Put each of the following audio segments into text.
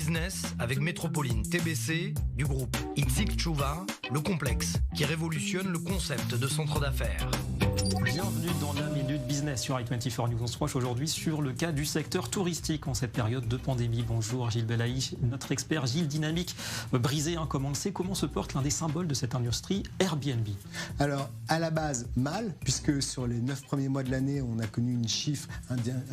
Business avec Métropoline TBC du groupe Itzik Tchouva, le complexe qui révolutionne le concept de centre d'affaires. Bienvenue dans la Minute Business sur i24 News. On se penche aujourd'hui sur le cas du secteur touristique en cette période de pandémie. Bonjour Gilles Belaïch, notre expert Gilles Dynamique. Brisé, comme on le sait, comment se porte l'un des symboles de cette industrie, Airbnb? Alors, à la base, mal, puisque sur les 9 premiers mois de l'année, on a connu un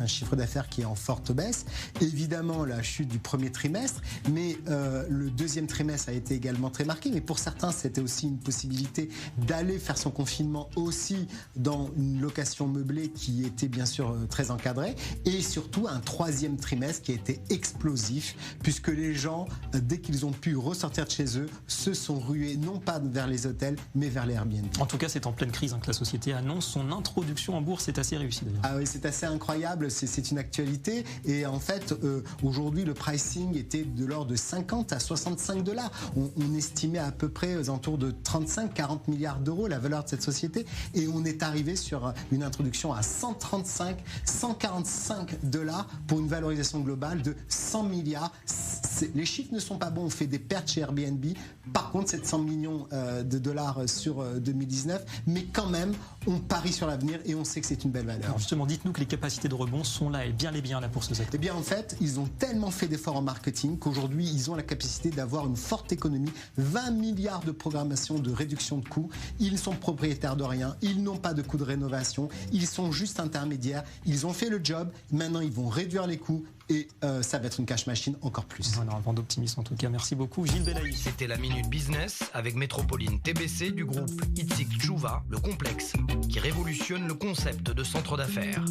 chiffre d'affaires qui est en forte baisse. Évidemment, la chute du premier trimestre, mais le deuxième trimestre a été également très marqué. Mais pour certains, c'était aussi une possibilité d'aller faire son confinement aussi dans une location meublée qui était bien sûr très encadrée, et surtout un troisième trimestre qui a été explosif, puisque les gens, dès qu'ils ont pu ressortir de chez eux, se sont rués non pas vers les hôtels, mais vers les Airbnb. En tout cas, c'est en pleine crise que la société annonce son introduction en bourse. C'est assez réussi d'ailleurs. Ah oui, c'est assez incroyable, c'est une actualité. Et en fait, aujourd'hui, le pricing était de l'ordre de 50 à 65 $. On estimait à peu près aux alentours de 35-40 milliards d'euros la valeur de cette société, et on est arrivé sur une introduction à 145-145 $ pour une valorisation globale de 100 milliards. Les chiffres ne sont pas bons, on fait des pertes chez Airbnb. Par contre, 700 millions de dollars sur 2019, mais quand même, on parie sur l'avenir et on sait que c'est une belle valeur. Alors justement, dites-nous que les capacités de rebond sont là et bien là pour ce secteur. Eh bien, en fait, ils ont tellement fait d'efforts en marketing qu'aujourd'hui, ils ont la capacité d'avoir une forte économie, 20 milliards de programmation de réduction de coûts. Ils sont propriétaires de rien, ils n'ont pas de coûts de rénovation, ils sont juste intermédiaires, ils ont fait le job, maintenant ils vont réduire les coûts et ça va être une cash machine encore plus. On a un vent d'optimisme en tout cas. Merci beaucoup Gilles Belaïch. C'était la Minute Business avec Métropoline TBC du groupe Itzik Tchouva, le complexe qui révolutionne le concept de centre d'affaires.